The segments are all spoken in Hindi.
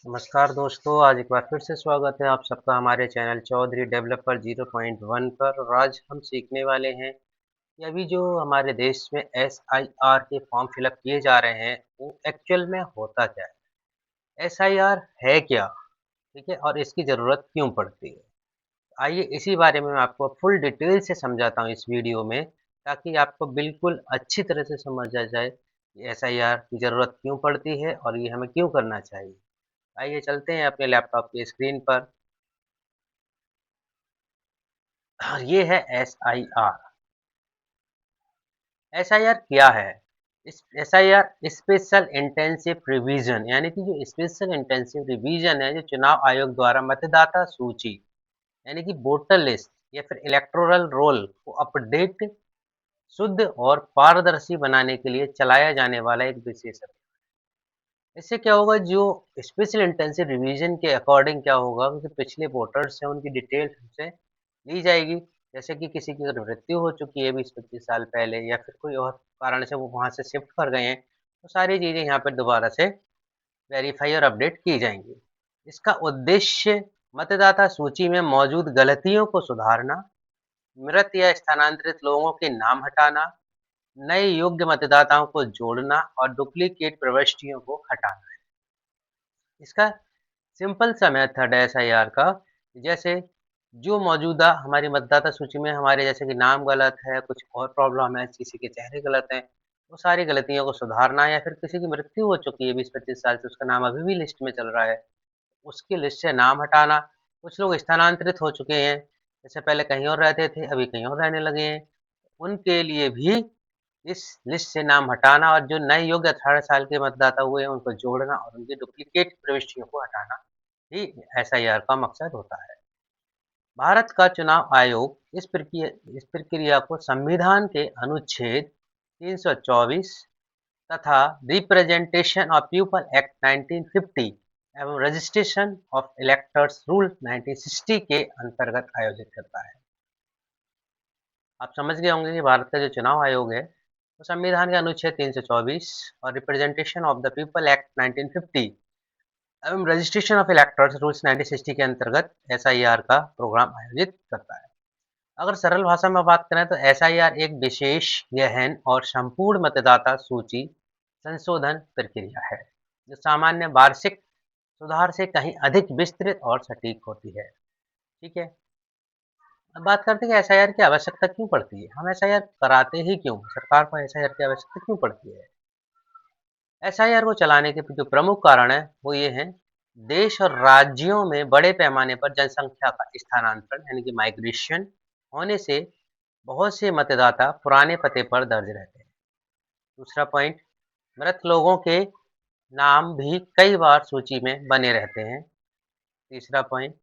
नमस्कार दोस्तों, आज एक बार फिर से स्वागत है आप सबका हमारे चैनल चौधरी डेवलपर 0.1 पर। और आज हम सीखने वाले हैं कि अभी जो हमारे देश में एसआईआर के फॉर्म फिलअप किए जा रहे हैं, वो एक्चुअल में होता क्या है? एसआईआर है क्या? ठीक है, और इसकी ज़रूरत क्यों पड़ती है? आइए इसी बारे में मैं आपको फुल डिटेल से समझाता हूँ इस वीडियो में, ताकि आपको बिल्कुल अच्छी तरह से समझ आ जाए कि एसआईआर की ज़रूरत क्यों पड़ती है और ये हमें क्यों करना चाहिए। आइए चलते हैं अपने लैपटॉप की स्क्रीन पर। और ये है एसआईआर। एसआईआर क्या है? इस एसआईआर स्पेशल इंटेंसिव रिवीजन, यानी कि जो स्पेशल इंटेंसिव रिवीजन है, जो चुनाव आयोग द्वारा मतदाता सूची यानी कि वोटर लिस्ट या फिर इलेक्टोरल रोल को अपडेट, शुद्ध और पारदर्शी बनाने के लिए चलाया जाने वाला एक विशेष अभियान। इससे क्या होगा, जो स्पेशल इंटेंसिव रिवीजन के अकॉर्डिंग क्या होगा कि पिछले वोटर्स हैं उनकी डिटेल हमसे ली जाएगी। जैसे कि किसी की अगर मृत्यु हो चुकी है 20-25 साल पहले, या फिर कोई और कारण से वो वहाँ से शिफ्ट कर गए हैं, तो सारी चीज़ें यहाँ पर दोबारा से वेरीफाई और अपडेट की जाएंगी। इसका उद्देश्य मतदाता सूची में मौजूद गलतियों को सुधारना, मृत या स्थानांतरित लोगों के नाम हटाना, नए योग्य मतदाताओं को जोड़ना और डुप्लीकेट प्रविष्टियों को हटाना है। इसका सिंपल सा मेथड है एसआईआर का। जैसे जो मौजूदा हमारी मतदाता सूची में हमारे, जैसे कि नाम गलत है, कुछ और प्रॉब्लम है, किसी के चेहरे गलत हैं, वो सारी गलतियों को सुधारना, या फिर किसी की मृत्यु हो चुकी है 20-25 साल से, उसका नाम अभी भी लिस्ट में चल रहा है, उसकी लिस्ट से नाम हटाना। कुछ लोग स्थानांतरित हो चुके हैं, जैसे पहले कहीं और रहते थे, अभी कहीं और रहने लगे हैं, उनके लिए भी इस लिस्ट से नाम हटाना, और जो नए योग्य 18 साल के मतदाता हुए हैं उनको जोड़ना और उनकी डुप्लीकेट प्रविष्टियों को हटाना ही एसआईआर का मकसद होता है। भारत का चुनाव आयोग इस प्रक्रिया को संविधान के अनुच्छेद 324 तथा रिप्रेजेंटेशन ऑफ पीपल एक्ट 1950 एवं रजिस्ट्रेशन ऑफ इलेक्टर्स रूल 1960 के अंतर्गत आयोजित करता है। आप समझ गए होंगे कि भारत का जो चुनाव आयोग है, वो संविधान के अनुच्छेद 324 और representation of the people act 1950 एवं रजिस्ट्रेशन ऑफ इलेक्टर्स रूल्स 1960 के अंतर्गत एसआईआर का प्रोग्राम आयोजित करता है। अगर सरल भाषा में बात करें तो एसआईआर एक विशेष, गहन और संपूर्ण मतदाता सूची संशोधन प्रक्रिया है, जो सामान्य वार्षिक सुधार से कहीं अधिक विस्तृत और सटीक होती है। ठीक है, अब बात करते हैं कि एसआईआर की आवश्यकता क्यों पड़ती है। हम एसआईआर कराते ही क्यों, सरकार को एसआईआर की आवश्यकता क्यों पड़ती है? एसआईआर को चलाने के जो प्रमुख कारण है वो ये हैं। देश और राज्यों में बड़े पैमाने पर जनसंख्या का स्थानांतरण यानी कि माइग्रेशन होने से बहुत से मतदाता पुराने पते पर दर्ज रहते हैं। दूसरा पॉइंट, मृत लोगों के नाम भी कई बार सूची में बने रहते हैं। तीसरा पॉइंट,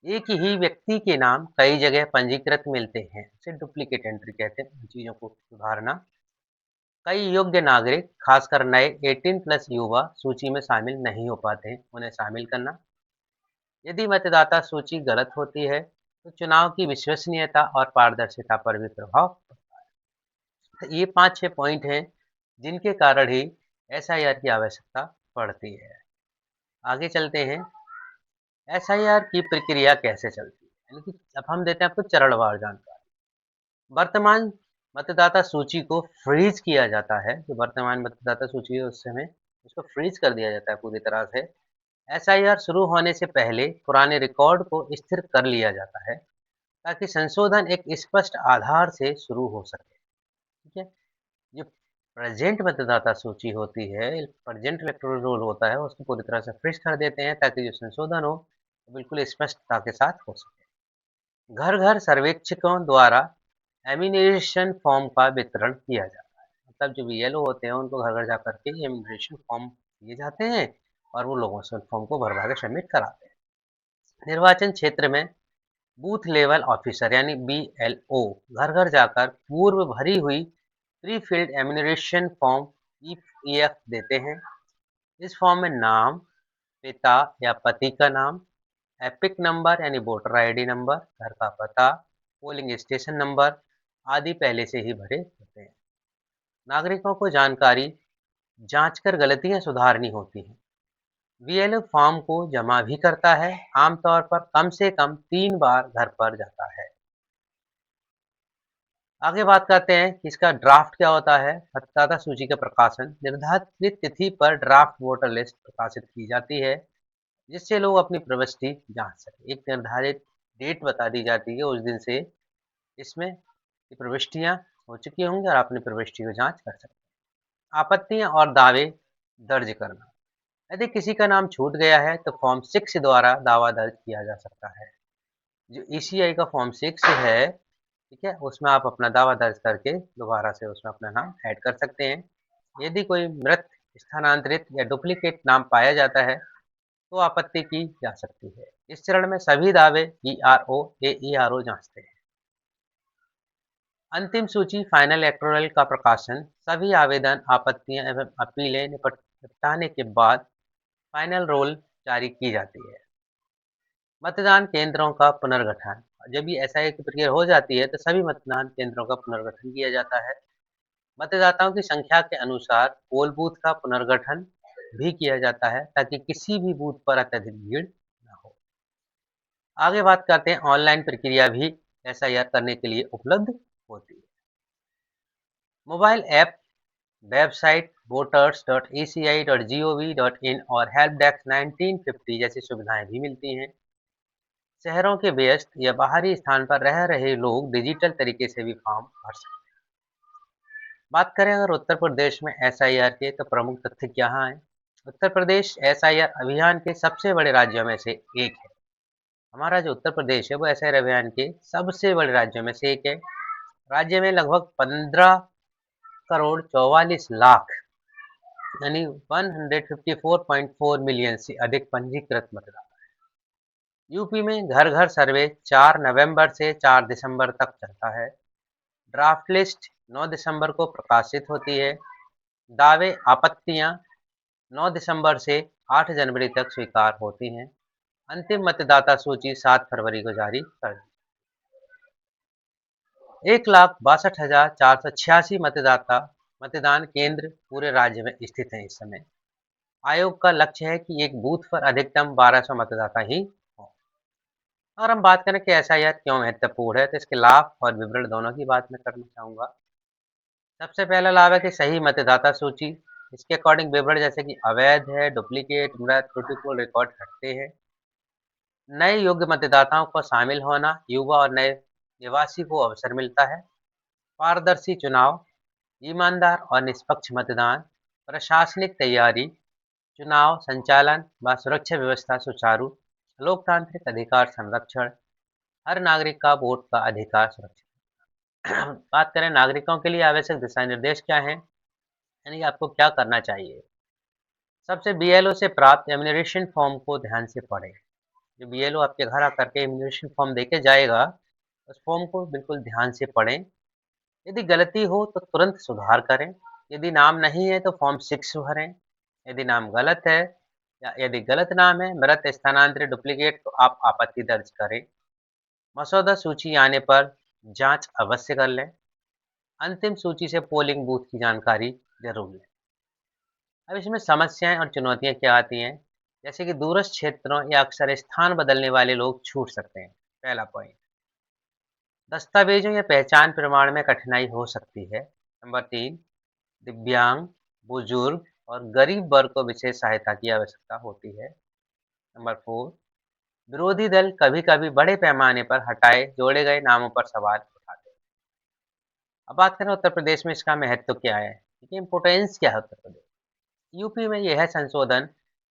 एक ही व्यक्ति के नाम कई जगह पंजीकृत मिलते हैं, इसे डुप्लीकेट एंट्री कहते हैं। इन चीज़ों को सुधारना, कई योग्य नागरिक खासकर नए 18 प्लस युवा सूची में शामिल नहीं हो पाते हैं, उन्हें शामिल करना। यदि मतदाता सूची गलत होती है तो चुनाव की विश्वसनीयता और पारदर्शिता पर भी प्रभाव पड़ता है। तो ये 5-6 पॉइंट हैं जिनके कारण ही एसआईआर की आवश्यकता पड़ती है। आगे चलते हैं, एसआईआर की प्रक्रिया कैसे चलती है, यानी कि अब हम देते हैं आपको चरणवार जानकारी। वर्तमान मतदाता सूची को फ्रीज किया जाता है। जो वर्तमान मतदाता सूची है उस समय उसको फ्रीज कर दिया जाता है पूरी तरह से। एसआईआर शुरू होने से पहले पुराने रिकॉर्ड को स्थिर कर लिया जाता है, ताकि संशोधन एक स्पष्ट आधार से शुरू हो सके। ठीक है, जो प्रेजेंट मतदाता सूची होती है, प्रेजेंट इलेक्टोरल रोल होता है, उसको पूरी तरह से फ्रीज कर देते हैं, ताकि जो संशोधन हो वो बिल्कुल स्पष्टता के साथ हो सके। घर घर सर्वेक्षकों द्वारा एमिनेशन फॉर्म का वितरण किया जाता है। मतलब जो बीएलओ होते हैं उनको घर घर जा करके एमिनेशन फॉर्म दिए जाते हैं, और वो लोगों से उन फॉर्म को भरवा के सबमिट कराते हैं। निर्वाचन क्षेत्र में बूथ लेवल ऑफिसर यानी बीएलओ घर घर जाकर पूर्व भरी हुई pre filled enumeration form EF देते हैं। इस फॉर्म में नाम, पिता या पति का नाम, एपिक नंबर यानी वोटर आईडी नंबर, घर का पता, पोलिंग स्टेशन नंबर आदि पहले से ही भरे होते हैं। नागरिकों को जानकारी जांचकर गलतियां सुधारनी होती हैं। बीएलओ फॉर्म को जमा भी करता है, आमतौर पर कम से कम 3 बार घर पर जाता है। आगे बात करते हैं कि इसका ड्राफ्ट क्या होता है। मतदाता सूची का प्रकाशन निर्धारित तिथि पर ड्राफ्ट वोटर लिस्ट प्रकाशित की जाती है, जिससे लोग अपनी प्रविष्टि जांच सकें। एक निर्धारित डेट बता दी जाती है, उस दिन से इसमें ये प्रविष्टियां हो चुकी होंगी और आप अपनी प्रविष्टि को जांच कर सकते हैं। आपत्तियां और दावे दर्ज करना। यदि किसी का नाम छूट गया है तो फॉर्म 6 द्वारा दावा दर्ज किया जा सकता है। जो ईसीआई का फॉर्म 6 है, ठीक है, उसमें आप अपना दावा दर्ज करके दोबारा से उसमें अपना नाम ऐड कर सकते हैं। यदि कोई मृत, स्थानांतरित या डुप्लीकेट नाम पाया जाता है तो आपत्ति की जा सकती है। इस चरण में सभी दावे ईआरओ एईआरओ जांचते हैं। अंतिम सूची फाइनल इलेक्टोरल का प्रकाशन सभी आवेदन, आपत्तियां एवं अपीलें निपटाने के बाद फाइनल रोल जारी की जाती है। मतदान केंद्रों का पुनर्गठन। जब ये एसआई की प्रक्रिया हो जाती है तो सभी मतदान केंद्रों का पुनर्गठन किया जाता है। मतदाताओं की संख्या के अनुसार पोल बूथ का पुनर्गठन भी किया जाता है, ताकि किसी भी बूथ पर अत्यधिक भीड़ न हो। आगे बात करते हैं, ऑनलाइन प्रक्रिया भी एसआईआर करने के लिए उपलब्ध होती है। मोबाइल ऐप, वेबसाइट voters.eci.gov.in और हेल्प डेस्क 1950 जैसी सुविधाएं भी मिलती हैं। शहरों के व्यस्त या बाहरी स्थान पर रह रहे लोग डिजिटल तरीके से भी फॉर्म भर सकते हैं। बात करें अगर उत्तर प्रदेश में एसआईआर के, तो प्रमुख तथ्य क्या हैं। उत्तर प्रदेश एसआईआर अभियान के सबसे बड़े राज्यों में से एक है। हमारा जो उत्तर प्रदेश है वो एसआईआर अभियान के सबसे बड़े राज्यों में से एक है। राज्य में लगभग 15 करोड़ 44 लाख यानी 154.4 मिलियन से अधिक पंजीकृत मतदाता। यूपी में घर घर सर्वे 4 नवंबर से 4 दिसंबर तक चलता है। ड्राफ्ट लिस्ट 9 दिसंबर को प्रकाशित होती है। दावे, आपत्तियां 9 दिसंबर से 8 जनवरी तक स्वीकार होती हैं। अंतिम मतदाता सूची 7 फरवरी को जारी कर दी। 1,62,486 मतदान केंद्र पूरे राज्य में स्थित हैं इस समय। आयोग का लक्ष्य है कि एक बूथ पर अधिकतम 1200 मतदाता ही हों। और हम बात करें कि एसआईआर क्यों महत्वपूर्ण है, तो इसके लाभ और विवरण दोनों की बात मैं करना चाहूँगा। सबसे पहला लाभ है कि सही मतदाता सूची। इसके अकॉर्डिंग विवरण जैसे कि अवैध है, डुप्लीकेट, मृत, त्रुटिपूर्ण रिकॉर्ड हटते हैं। नए योग्य मतदाताओं को शामिल होना, युवा और नए निवासी को अवसर मिलता है। पारदर्शी चुनाव, ईमानदार और निष्पक्ष मतदान, प्रशासनिक तैयारी, चुनाव संचालन व सुरक्षा व्यवस्था सुचारू, लोकतांत्रिक अधिकार संरक्षण, हर नागरिक का वोट का अधिकार सुरक्षित। बात करें नागरिकों के लिए आवश्यक दिशा निर्देश क्या हैं, यानी कि आपको क्या करना चाहिए। सबसे बीएलओ से प्राप्त इम्यूनरेशन फॉर्म को ध्यान से पढ़ें। जो बीएलओ आपके घर आकर के इम्यूनरेशन फॉर्म देके जाएगा, उस फॉर्म को बिल्कुल ध्यान से पढ़ें। यदि गलती हो तो तुरंत सुधार करें। यदि नाम नहीं है तो फॉर्म 6 भरें। यदि नाम गलत है या यदि गलत नाम है, मृत, स्थानांतरित, डुप्लीकेट, तो आप आपत्ति दर्ज करें। मसौदा सूची आने पर जांच अवश्य कर लें। अंतिम सूची से पोलिंग बूथ की जानकारी जरूर लें। अब इसमें समस्याएं और चुनौतियां क्या आती हैं, जैसे कि दूरस्थ क्षेत्रों या अक्सर स्थान बदलने वाले लोग छूट सकते हैं। पहला पॉइंट, दस्तावेजों या पहचान प्रमाण में कठिनाई हो सकती है। नंबर 3, दिव्यांग, बुजुर्ग और गरीब वर्ग को विशेष सहायता की आवश्यकता होती है। नंबर 4, विरोधी दल कभी-कभी बड़े पैमाने पर हटाए जोड़े गए नामों पर सवाल उठाते हैं। अब बात करें उत्तर प्रदेश में इसका महत्व क्या है, इसकी इम्पोर्टेंस क्या है उत्तर प्रदेश। यूपी में यह संशोधन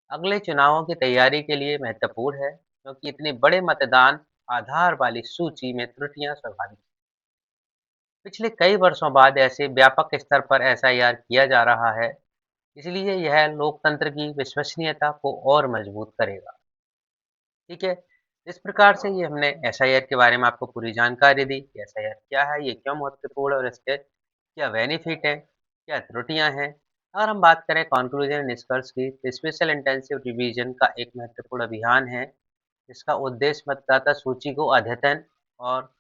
अगले चुनावों की तैयारी के लिए महत्वपूर्ण है, क्योंकि इतने बड़े मतदान आधार वाली सूची में त्रुटियां स्वाभाविक हैं। पिछले कई वर्षों बाद ऐसे व्यापक स्तर पर एसआईआर किया जा रहा है, इसलिए यह लोकतंत्र की विश्वसनीयता को और मजबूत करेगा। ठीक है, इस प्रकार से ये हमने एसआईआर के बारे में आपको पूरी जानकारी दी कि एसआईआर क्या है, ये क्यों महत्वपूर्ण है और इसके क्या बेनिफिट है, क्या त्रुटियां हैं। और हम बात करें कंक्लूजन निष्कर्ष की, तो स्पेशल इंटेंसिव रिवीजन का एक महत्वपूर्ण अभियान है, जिसका उद्देश्य मतदाता सूची को अद्यतन और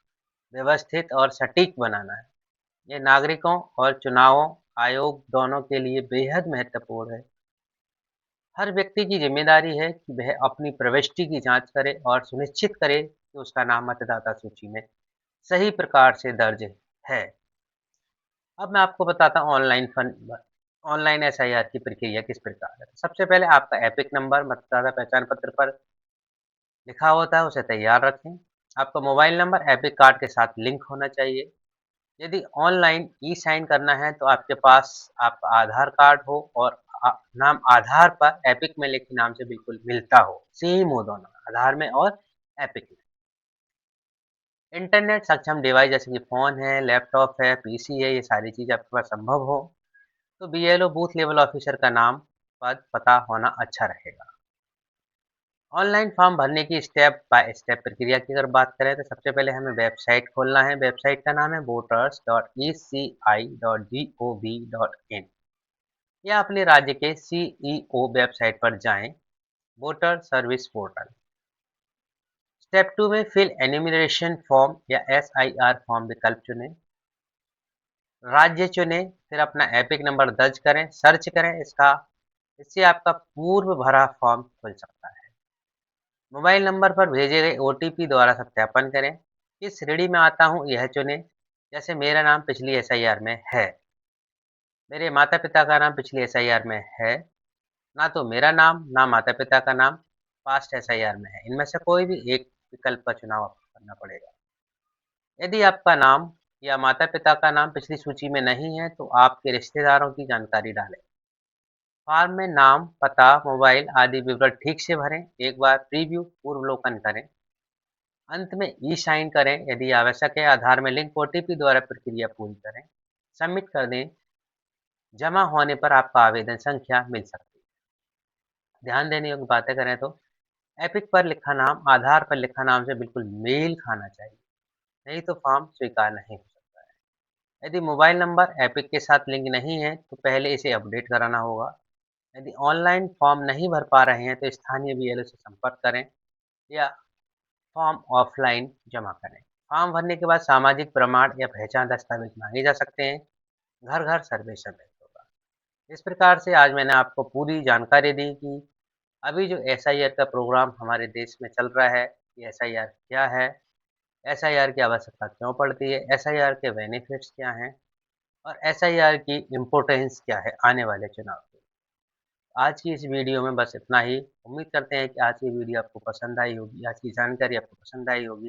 व्यवस्थित और सटीक बनाना है। ये नागरिकों और चुनावों आयोग दोनों के लिए बेहद महत्वपूर्ण है। हर व्यक्ति की ज़िम्मेदारी है कि वह अपनी प्रविष्टि की जाँच करे और सुनिश्चित करे कि उसका नाम मतदाता सूची में सही प्रकार से दर्ज है। अब मैं आपको बताता हूँ ऑनलाइन एसआईआर की प्रक्रिया किस प्रकार है। सबसे पहले आपका एपिक नंबर मतदाता पहचान पत्र पर लिखा होता है, उसे तैयार रखें। आपका मोबाइल नंबर एपिक कार्ड के साथ लिंक होना चाहिए। यदि ऑनलाइन ई साइन करना है तो आपके पास आपका आधार कार्ड हो और नाम आधार पर एपिक में लिखे नाम से बिल्कुल मिलता हो, सेम हो दोनों आधार में और एपिक में। इंटरनेट सक्षम डिवाइस जैसे कि फ़ोन है, लैपटॉप है, पीसी है, ये सारी चीज़ आपके पास संभव हो तो बीएलओ बूथ लेवल ऑफिसर का नाम पद पता होना अच्छा रहेगा। ऑनलाइन फॉर्म भरने की स्टेप बाय स्टेप प्रक्रिया की अगर बात करें तो सबसे पहले हमें वेबसाइट खोलना है। वेबसाइट का नाम है voters.eci.gov.in या अपने राज्य के सीईओ वेबसाइट पर जाएं। Voter service portal. स्टेप 2 में फिल एन्यूमरेशन फॉर्म या एसआईआर फॉर्म विकल्प चुनें। राज्य चुनें, फिर अपना एपिक नंबर दर्ज करें, सर्च करें इससे आपका पूर्व भरा फॉर्म खुल सकता है। मोबाइल नंबर पर भेजे गए ओटीपी द्वारा सत्यापन करें। किस श्रेणी में आता हूँ यह चुनें। जैसे मेरा नाम पिछली एसआईआर में है, मेरे माता पिता का नाम पिछली एसआईआर में है, ना तो मेरा नाम ना माता पिता का नाम पास्ट एसआईआर में है। इनमें से कोई भी एक विकल्प का चुनाव आपको करना पड़ेगा। यदि आपका नाम या माता पिता का नाम पिछली सूची में नहीं है तो आपके रिश्तेदारों की जानकारी डालें। फॉर्म में नाम, पता, मोबाइल आदि विवरण ठीक से भरें। एक बार प्रीव्यू पूर्वलोकन करें। अंत में ई साइन करें। यदि आवश्यक है आधार में लिंक ओटीपी द्वारा प्रक्रिया पूरी करें। सबमिट कर दें। जमा होने पर आपका आवेदन संख्या मिल सकती है। ध्यान देने योग्य बातें करें तो एपिक पर लिखा नाम आधार पर लिखा नाम से बिल्कुल मेल खाना चाहिए, नहीं तो फॉर्म स्वीकार नहीं हो सकता है। यदि मोबाइल नंबर एपिक के साथ लिंक नहीं है तो पहले इसे अपडेट कराना होगा। यदि ऑनलाइन फॉर्म नहीं भर पा रहे हैं तो स्थानीय बीएलओ से संपर्क करें या फॉर्म ऑफलाइन जमा करें। फॉर्म भरने के बाद सामाजिक प्रमाण या पहचान दस्तावेज मांगे जा सकते हैं। घर घर सर्वे सबमिट होगा। इस प्रकार से आज मैंने आपको पूरी जानकारी दी कि अभी जो एसआईआर का प्रोग्राम हमारे देश में चल रहा है, ये एसआईआर क्या है, एसआईआर की आवश्यकता क्यों पड़ती है, एसआईआर के बेनिफिट्स क्या हैं और एसआईआर की इम्पोर्टेंस क्या है आने वाले चुनाव के। आज की इस वीडियो में बस इतना ही। उम्मीद करते हैं कि आज की वीडियो आपको पसंद आई होगी, आज की जानकारी आपको पसंद आई होगी।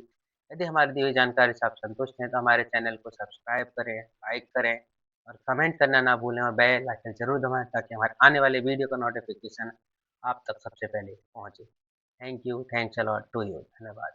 यदि हमारी दी हुई जानकारी से आप संतुष्ट हैं तो हमारे चैनल को सब्सक्राइब करें, लाइक करें और कमेंट करना ना भूलें और बेल आइकन ज़रूर दबाएं ताकि हमारे आने वाले वीडियो का नोटिफिकेशन आप तक सबसे पहले पहुंचे। Thank you, thanks a lot to you. धन्यवाद।